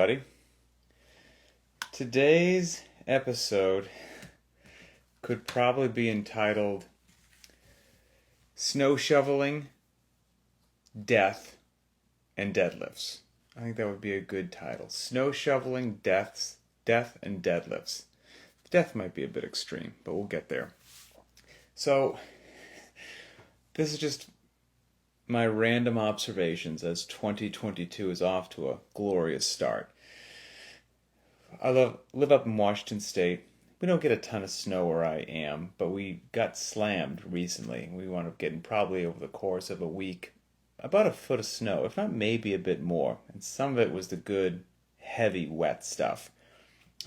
everybody. Today's episode could probably be entitled Snow Shoveling, Death, and Deadlifts. I think that would be a good title. Snow Shoveling, Death, and Deadlifts. Death might be a bit extreme, but we'll get there. So, this is just my random observations as 2022 is off to a glorious start. I live up in Washington State. We don't get a ton of snow where I am, but we got slammed recently. We wound up getting probably over the course of a week about a foot of snow, if not maybe a bit more. And some of it was the good, heavy, wet stuff.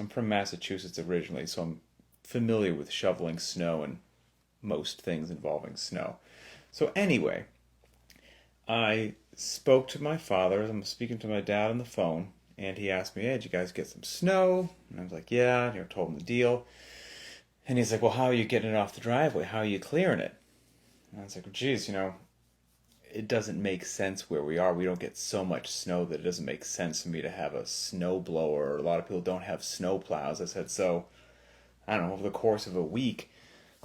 I'm from Massachusetts originally, so I'm familiar with shoveling snow and most things involving snow. So anyway, I spoke to my father. I'm speaking to my dad on the phone, and he asked me, "Hey, did you guys get some snow?" And I was like, "Yeah." And I told him the deal. And he's like, "Well, how are you getting it off the driveway? How are you clearing it?" And I was like, "Well, geez, it doesn't make sense where we are. We don't get so much snow that it doesn't make sense for me to have a snow blower. A lot of people don't have snow plows." I said, "So, I don't know, over the course of a week,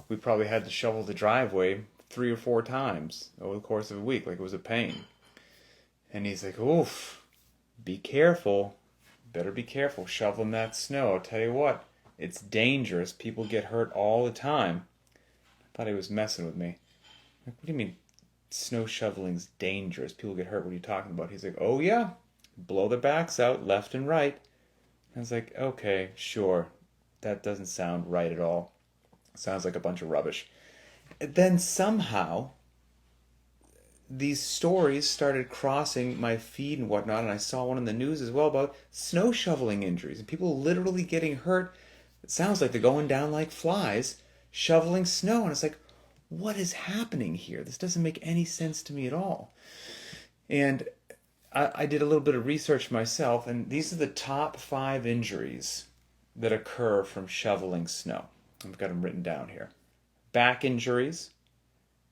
we probably had to shovel the driveway 3 or 4 times over the course of a week. Like, it was a pain." And he's like, "Oof, be careful. Better be careful shoveling that snow. I'll tell you what, it's dangerous. People get hurt all the time." I thought he was messing with me. Like, what do you mean snow shoveling's dangerous? People get hurt. What are you talking about? He's like, "Oh yeah, blow their backs out left and right." I was like, "Okay, sure. That doesn't sound right at all. Sounds like a bunch of rubbish." Then somehow these stories started crossing my feed and whatnot, and I saw one in the news as well about snow shoveling injuries and people literally getting hurt. It sounds like they're going down like flies shoveling snow, and it's like, what is happening here? This doesn't make any sense to me at all. And I did a little bit of research myself, and these are the top 5 injuries that occur from shoveling snow. I've got them written down here. Back injuries,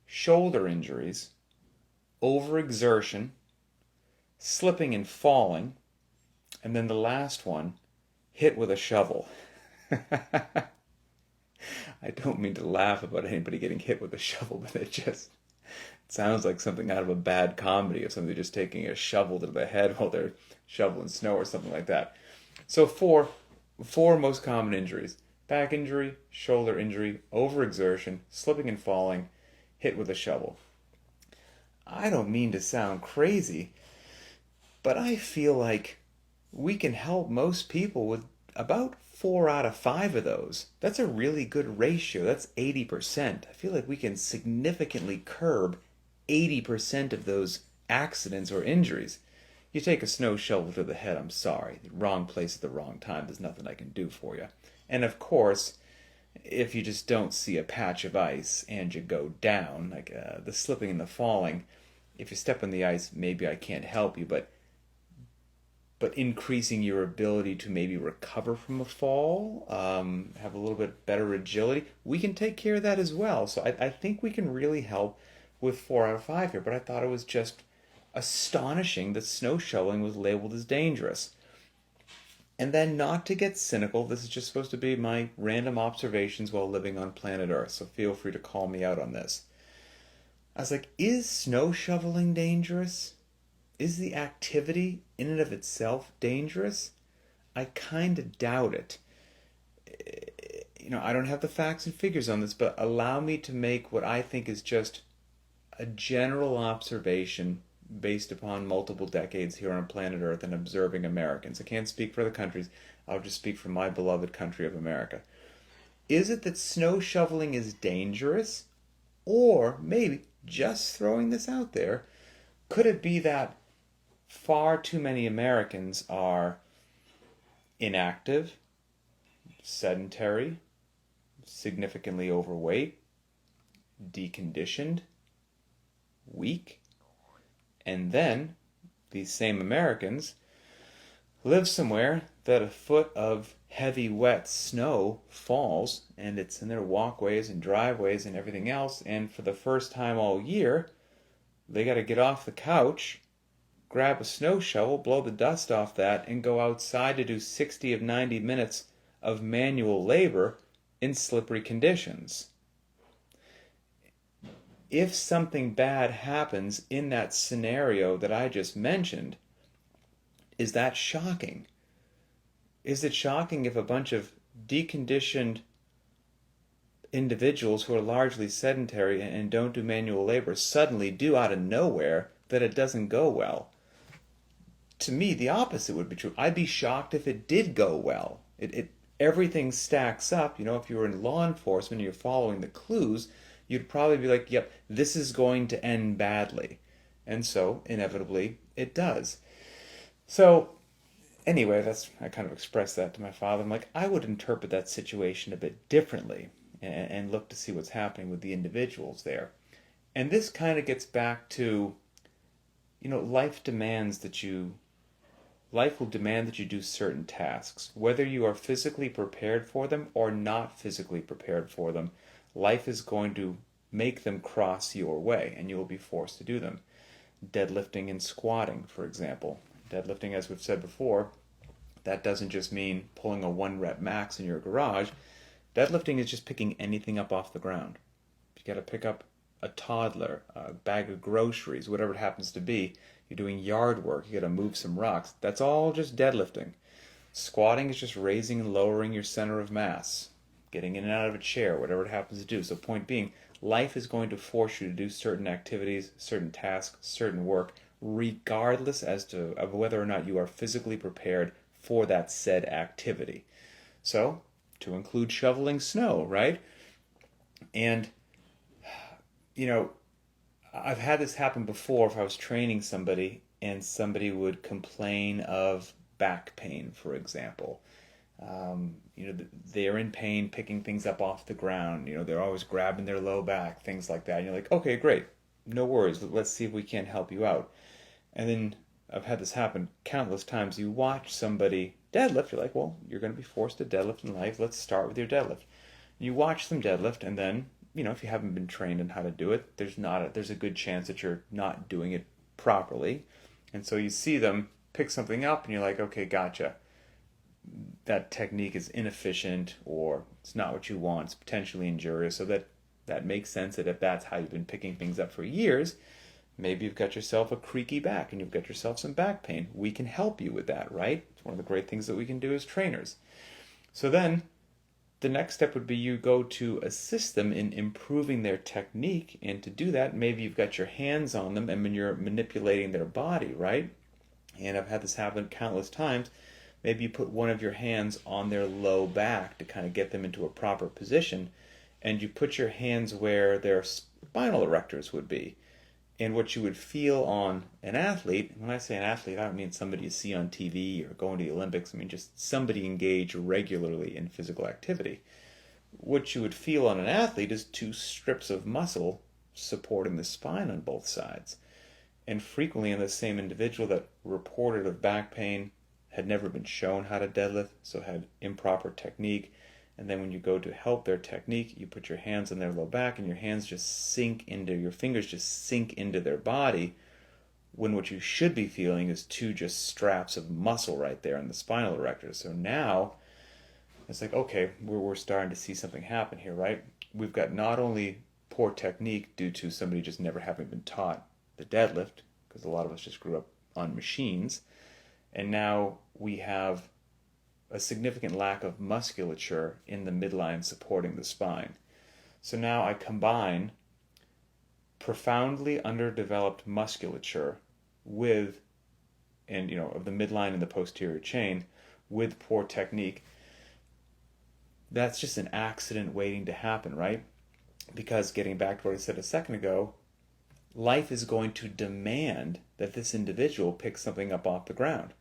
shoulder injuries, overexertion, slipping and falling, and then the last one, hit with a shovel. I don't mean to laugh about anybody getting hit with a shovel, but it sounds like something out of a bad comedy of somebody just taking a shovel to the head while they're shoveling snow or something like that. So four most common injuries: back injury, shoulder injury, overexertion, slipping and falling, hit with a shovel. I don't mean to sound crazy, but I feel like we can help most people with about 4 out of 5 of those. That's a really good ratio. That's 80%. I feel like we can significantly curb 80% of those accidents or injuries. You take a snow shovel to the head, I'm sorry. The wrong place at the wrong time. There's nothing I can do for you. And of course, if you just don't see a patch of ice and you go down, like the slipping and the falling, if you step on the ice, maybe I can't help you, but increasing your ability to maybe recover from a fall, have a little bit better agility, we can take care of that as well. So I think we can really help with 4 out of 5 here, but I thought it was just astonishing that snow shoveling was labeled as dangerous. And then, not to get cynical, this is just supposed to be my random observations while living on planet Earth, so feel free to call me out on this. I was like, is snow shoveling dangerous? Is the activity in and of itself dangerous? I kind of doubt it. I don't have the facts and figures on this, but allow me to make what I think is just a general observation based upon multiple decades here on planet Earth and observing Americans. I can't speak for other countries. I'll just speak for my beloved country of America. Is it that snow shoveling is dangerous? Or maybe, just throwing this out there, could it be that far too many Americans are inactive, sedentary, significantly overweight, deconditioned, weak, and then these same Americans live somewhere that a foot of heavy wet snow falls, and it's in their walkways and driveways and everything else, and for the first time all year they got to get off the couch, grab a snow shovel, blow the dust off that, and go outside to do 60 of 90 minutes of manual labor in slippery conditions. If something bad happens in that scenario that I just mentioned, is that shocking? Is it shocking if a bunch of deconditioned individuals who are largely sedentary and don't do manual labor suddenly do out of nowhere that it doesn't go well? To me, the opposite would be true. I'd be shocked if it did go well. Everything stacks up. If you were in law enforcement and you're following the clues, you'd probably be like, yep, this is going to end badly. And so, inevitably, it does. So, anyway, I kind of expressed that to my father. I'm like, I would interpret that situation a bit differently and look to see what's happening with the individuals there. And this kind of gets back to, life will demand that you do certain tasks. Whether you are physically prepared for them or not physically prepared for them, life is going to make them cross your way, and you will be forced to do them. Deadlifting and squatting, for example. Deadlifting, as we've said before, that doesn't just mean pulling a 1-rep max in your garage. Deadlifting is just picking anything up off the ground. You got to pick up a toddler, a bag of groceries, whatever it happens to be. You're doing yard work, you got to move some rocks. That's all just deadlifting. Squatting is just raising and lowering your center of mass, getting in and out of a chair, whatever it happens to do. So point being, life is going to force you to do certain activities, certain tasks, certain work, regardless of whether or not you are physically prepared for that said activity. So, to include shoveling snow, right? And, I've had this happen before if I was training somebody and somebody would complain of back pain, for example. They're in pain picking things up off the ground. They're always grabbing their low back, things like that. And you're like, okay, great. No worries. Let's see if we can't help you out. And then I've had this happen countless times. You watch somebody deadlift. You're like, well, you're going to be forced to deadlift in life. Let's start with your deadlift. You watch them deadlift, and then, if you haven't been trained in how to do it, there's a good chance that you're not doing it properly. And so you see them pick something up, and you're like, okay, gotcha. That technique is inefficient, or it's not what you want. It's potentially injurious. So that makes sense that if that's how you've been picking things up for years, maybe you've got yourself a creaky back and you've got yourself some back pain. We can help you with that, right? It's one of the great things that we can do as trainers. So then the next step would be you go to assist them in improving their technique. And to do that, maybe you've got your hands on them and when you're manipulating their body, right? And I've had this happen countless times. Maybe you put one of your hands on their low back to kind of get them into a proper position. And you put your hands where their spinal erectors would be. And what you would feel on an athlete, when I say an athlete, I don't mean somebody you see on TV or going to the Olympics. I mean just somebody engaged regularly in physical activity. What you would feel on an athlete is 2 strips of muscle supporting the spine on both sides. And frequently in the same individual that reported of back pain had never been shown how to deadlift, so had improper technique. And then when you go to help their technique, you put your hands on their low back and your fingers just sink into their body, when what you should be feeling is 2 just straps of muscle right there in the spinal erectors. So now it's like, okay, we're starting to see something happen here, right? We've got not only poor technique due to somebody just never having been taught the deadlift, because a lot of us just grew up on machines, and now we have a significant lack of musculature in the midline supporting the spine. So now I combine profoundly underdeveloped musculature of the midline and the posterior chain with poor technique. That's just an accident waiting to happen, right? Because getting back to what I said a second ago, life is going to demand that this individual pick something up off the ground.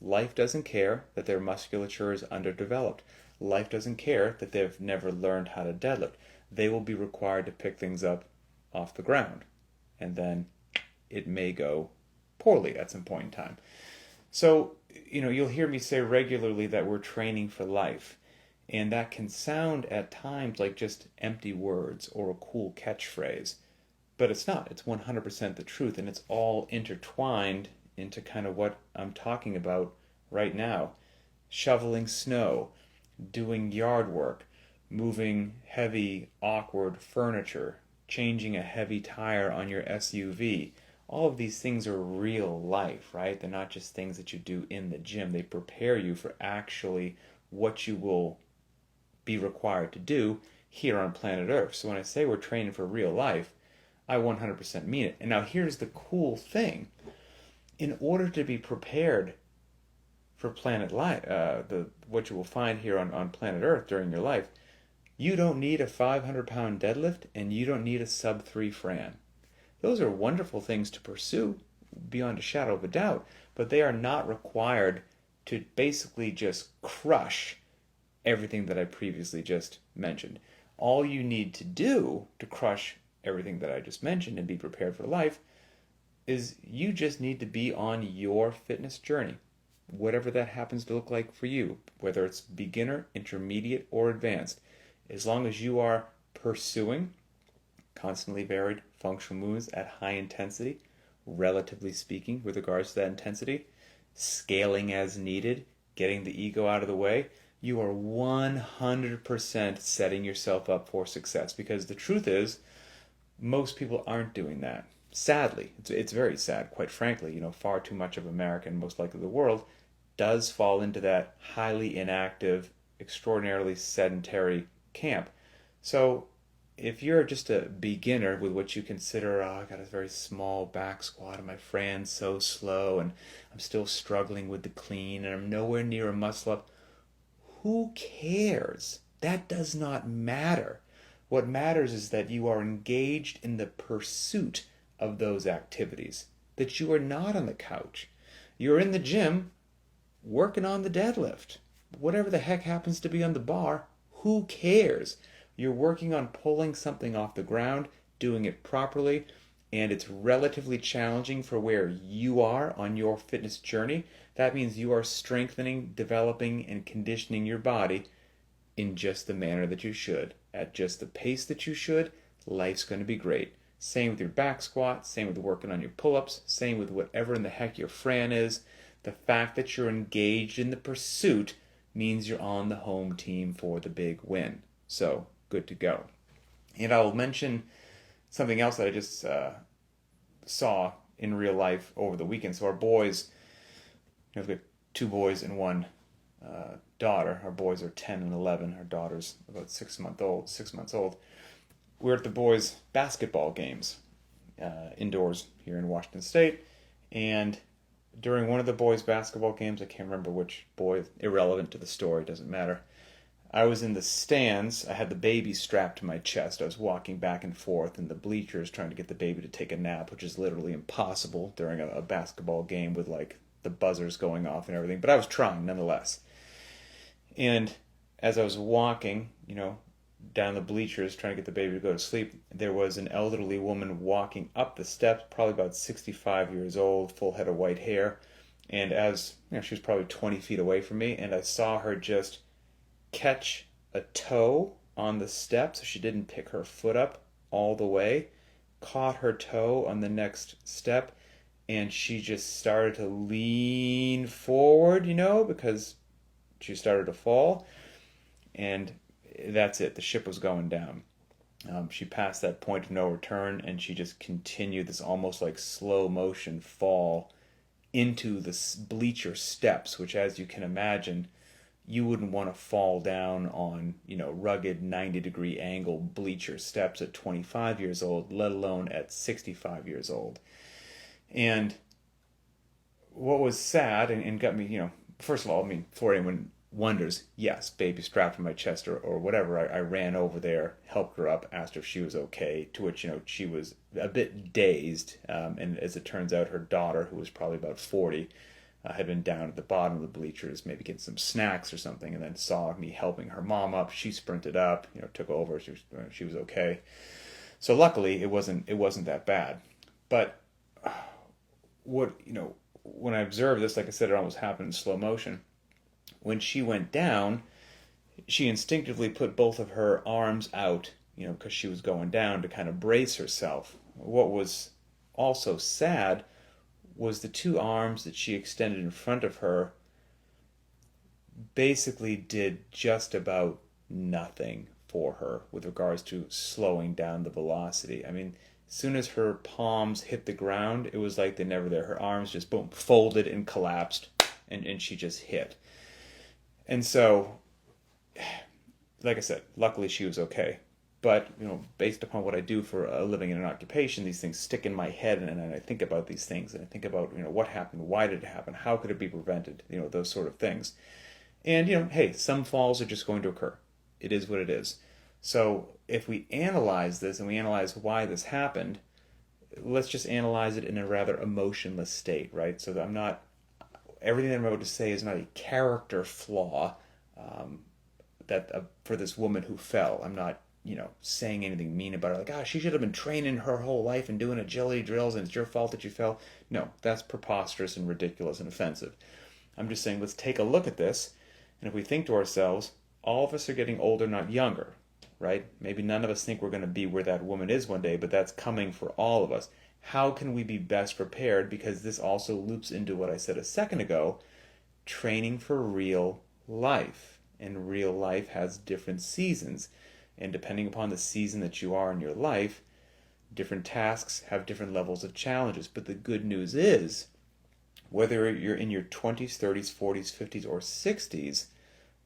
Life doesn't care that their musculature is underdeveloped. Life doesn't care that they've never learned how to deadlift. They will be required to pick things up off the ground. And then it may go poorly at some point in time. So, you'll hear me say regularly that we're training for life. And that can sound at times like just empty words or a cool catchphrase. But it's not. It's 100% the truth. And it's all intertwined into kind of what I'm talking about right now. Shoveling snow, doing yard work, moving heavy, awkward furniture, changing a heavy tire on your SUV. All of these things are real life, right? They're not just things that you do in the gym. They prepare you for actually what you will be required to do here on planet Earth. So when I say we're training for real life, I 100% mean it. And now here's the cool thing. In order to be prepared for planet life, what you will find here on planet Earth during your life, you don't need a 500-pound deadlift and you don't need a sub 3 Fran. Those are wonderful things to pursue beyond a shadow of a doubt, but they are not required to basically just crush everything that I previously just mentioned. All you need to do to crush everything that I just mentioned and be prepared for life is you just need to be on your fitness journey, whatever that happens to look like for you, whether it's beginner, intermediate, or advanced. As long as you are pursuing constantly varied functional movements at high intensity, relatively speaking, with regards to that intensity, scaling as needed, getting the ego out of the way, you are 100% setting yourself up for success. Because the truth is, most people aren't doing that. Sadly, it's very sad, quite frankly. Far too much of America, and most likely the world, does fall into that highly inactive, extraordinarily sedentary camp. So if you're just a beginner with what you consider, I got a very small back squat and my Fran's so slow and I'm still struggling with the clean and I'm nowhere near a muscle up, who cares? That does not matter. What matters is that you are engaged in the pursuit of those activities, that you are not on the couch. You're in the gym working on the deadlift. Whatever the heck happens to be on the bar, who cares? You're working on pulling something off the ground, doing it properly, and it's relatively challenging for where you are on your fitness journey. That means you are strengthening, developing, and conditioning your body in just the manner that you should, at just the pace that you should. Life's going to be great. Same with your back squat, same with working on your pull-ups, same with whatever in the heck your Fran is. The fact that you're engaged in the pursuit means you're on the home team for the big win. So, good to go. And I'll mention something else that I just saw in real life over the weekend. So our boys, we've got 2 boys and 1 daughter. Our boys are 10 and 11. Our daughter's about 6 months old. We're at the boys' basketball games indoors here in Washington State, and during one of the boys' basketball games, I can't remember which boy, irrelevant to the story, doesn't matter. I was in the stands. I had the baby strapped to my chest. I was walking back and forth in the bleachers trying to get the baby to take a nap, which is literally impossible during a basketball game with like the buzzers going off and everything. But I was trying nonetheless. And as I was walking, down the bleachers trying to get the baby to go to sleep, there was an elderly woman walking up the steps, probably about 65 years old, full head of white hair. And as she was probably 20 feet away from me, and I saw her just catch a toe on the step, so she didn't pick her foot up all the way, caught her toe on the next step, and she just started to lean forward, because she started to fall, and that's it. The ship was going down. She passed that point of no return, and she just continued this almost like slow motion fall into the bleacher steps, which, as you can imagine, you wouldn't want to fall down on, rugged 90-degree angle bleacher steps at 25 years old, let alone at 65 years old. And what was sad and got me, first of all, before anyone wonders, yes, baby strapped to my chest or whatever, I ran over there, helped her up, asked her if she was okay, to which, she was a bit dazed. And as it turns out, her daughter, who was probably about 40, had been down at the bottom of the bleachers, maybe getting some snacks or something, and then saw me helping her mom up. She sprinted up, took over. She was okay. So luckily, it wasn't that bad. But when I observed this, like I said, it almost happened in slow motion. When she went down, she instinctively put both of her arms out, because she was going down, to kind of brace herself. What was also sad was the two arms that she extended in front of her basically did just about nothing for her with regards to slowing down the velocity. I mean, as soon as her palms hit the ground, it was like they never there. Her arms just boom, folded and collapsed, and she just hit. And so, like I said, luckily she was okay. But, based upon what I do for a living in an occupation, these things stick in my head, and I think about these things, and I think about, what happened, why did it happen, how could it be prevented, those sort of things. And, hey, some falls are just going to occur. It is what it is. So if we analyze this and we analyze why this happened, let's just analyze it in a rather emotionless state, right? So that everything that I'm about to say is not a character flaw for this woman who fell. I'm not, saying anything mean about her, like, she should have been training her whole life and doing agility drills and it's your fault that you fell. No, that's preposterous and ridiculous and offensive. I'm just saying, let's take a look at this, and if we think to ourselves, all of us are getting older, not younger, right? Maybe none of us think we're going to be where that woman is one day, but that's coming for all of us. How can we be best prepared? Because this also loops into what I said a second ago, training for real life. And real life has different seasons. And depending upon the season that you are in your life, different tasks have different levels of challenges. But the good news is, whether you're in your 20s, 30s, 40s, 50s, or 60s,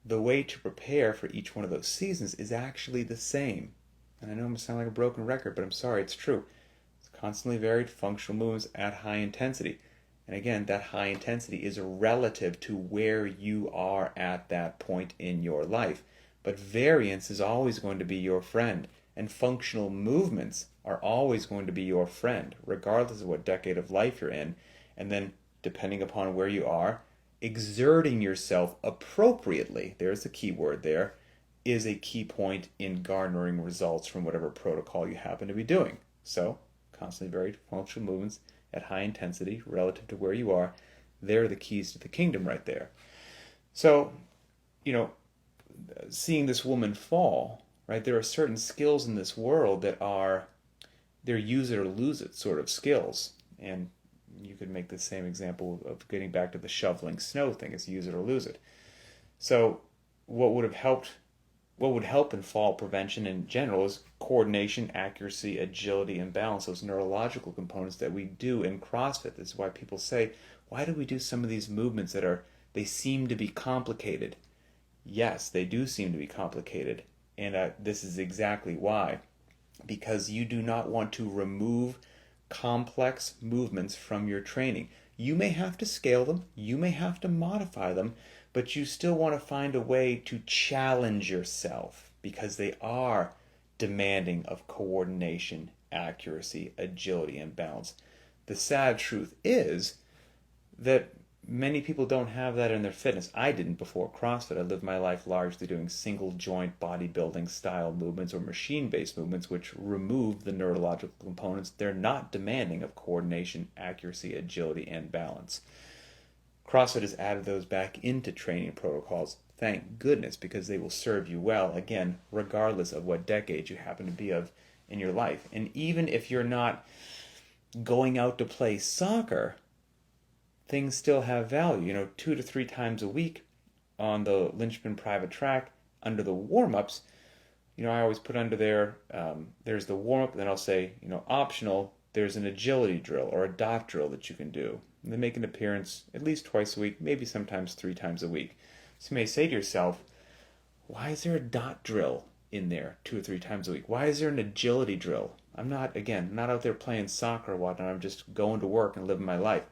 the way to prepare for each one of those seasons is actually the same. And I know I'm going to sound like a broken record, but I'm sorry, it's true. It's constantly varied functional movements at high intensity. And again, that high intensity is relative to where you are at that point in your life. But variance is always going to be your friend. And functional movements are always going to be your friend, regardless of what decade of life you're in. And then, depending upon where you are, exerting yourself appropriately, there's the key word there, is a key point in garnering results from whatever protocol you happen to be doing. So, constantly varied functional movements at high intensity relative to where you are, they're the keys to the kingdom right there. So, seeing this woman fall, right, there are certain skills in this world that they're use it or lose it sort of skills. And you could make the same example of getting back to the shoveling snow thing, is use it or lose it. So what would help in fall prevention in general is coordination, accuracy, agility, and balance, those neurological components that we do in CrossFit. This is why people say, why do we do some of these movements they seem to be complicated? Yes, they do seem to be complicated. And this is exactly why. Because you do not want to remove complex movements from your training. You may have to scale them, you may have to modify them, but you still want to find a way to challenge yourself, because they are demanding of coordination, accuracy, agility, and balance. The sad truth is that many people don't have that in their fitness. I didn't before CrossFit. I lived my life largely doing single joint bodybuilding style movements or machine-based movements, which remove the neurological components. They're not demanding of coordination, accuracy, agility, and balance. CrossFit has added those back into training protocols. Thank goodness, because they will serve you well, again, regardless of what decade you happen to be of in your life. And even if you're not going out to play soccer, things still have value. 2 to 3 times a week on the Linchpin private track under the warm-ups, I always put under there, there's the warm-up, and then I'll say, optional, there's an agility drill or a dot drill that you can do. And they make an appearance at least twice a week, maybe sometimes 3 times a week. So you may say to yourself, why is there a dot drill in there 2 or 3 times a week? Why is there an agility drill? I'm not out there playing soccer or whatnot. I'm just going to work and living my life.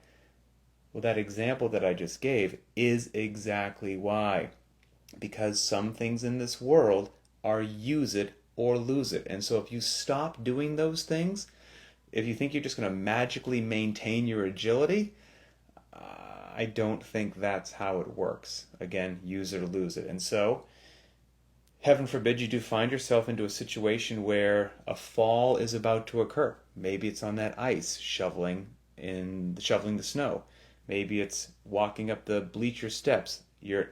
Well, that example that I just gave is exactly why. Because some things in this world are use it or lose it. And so if you stop doing those things, if you think you're just going to magically maintain your agility, I don't think that's how it works. Again, use it or lose it. And so, heaven forbid you do find yourself into a situation where a fall is about to occur. Maybe it's on that ice, shoveling the snow. Maybe it's walking up the bleacher steps. You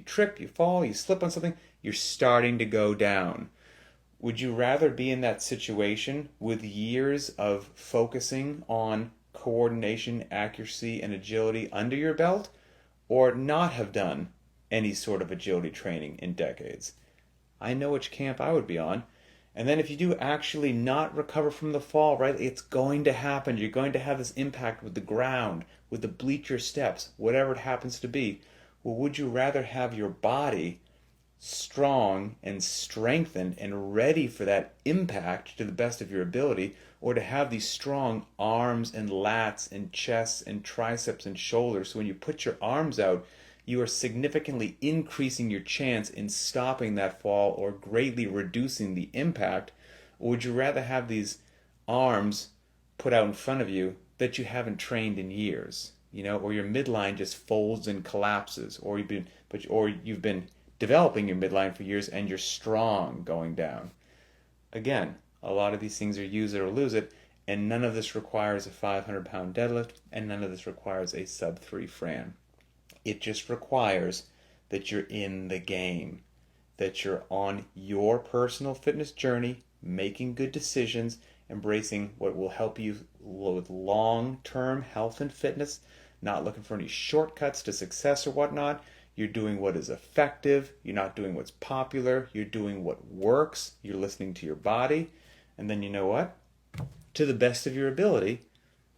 trip, you fall, you slip on something, you're starting to go down. Would you rather be in that situation with years of focusing on coordination, accuracy, and agility under your belt, or not have done any sort of agility training in decades. I know which camp I would be on. And then if you do actually not recover from the fall, right, it's going to happen. You're going to have this impact with the ground, with the bleacher steps, whatever it happens to be. Well, would you rather have your body strong and strengthened and ready for that impact to the best of your ability, or to have these strong arms and lats and chests and triceps and shoulders, so when you put your arms out, you are significantly increasing your chance in stopping that fall or greatly reducing the impact? Or would you rather have these arms put out in front of you that you haven't trained in years, or your midline just folds and collapses, or you've been developing your midline for years and you're strong going down? Again, a lot of these things are use it or lose it, and none of this requires a 500-pound deadlift, and none of this requires a sub-3 Fran. It just requires that you're in the game, that you're on your personal fitness journey, making good decisions, embracing what will help you with long-term health and fitness, not looking for any shortcuts to success or whatnot. You're doing what is effective. You're not doing what's popular. You're doing what works. You're listening to your body. And then you know what? To the best of your ability,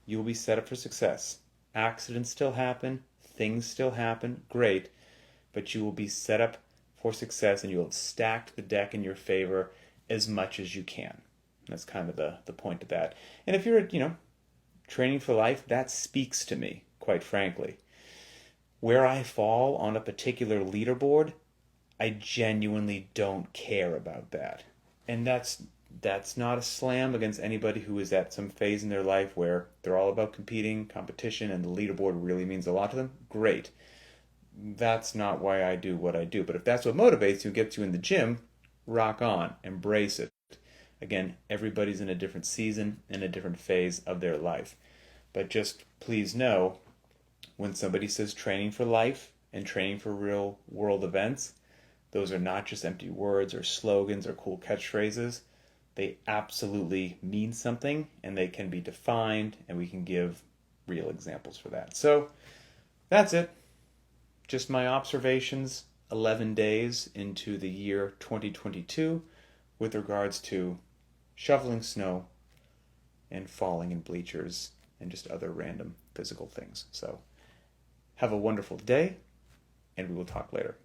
you will be set up for success. Accidents still happen. Things still happen. Great. But you will be set up for success, and you will have stacked the deck in your favor as much as you can. That's kind of the point of that. And if you're, training for life, that speaks to me, quite frankly. Where I fall on a particular leaderboard, I genuinely don't care about that. And that's not a slam against anybody who is at some phase in their life where they're all about competing, competition, and the leaderboard really means a lot to them. Great. That's not why I do what I do. But if that's what motivates you, gets you in the gym, rock on, embrace it. Again, everybody's in a different season and a different phase of their life. But just please know, when somebody says training for life and training for real world events, those are not just empty words or slogans or cool catchphrases. They absolutely mean something, and they can be defined, and we can give real examples for that. So that's it. Just my observations 11 days into the year 2022 with regards to shoveling snow and falling in bleachers and just other random physical things. So have a wonderful day, and we will talk later.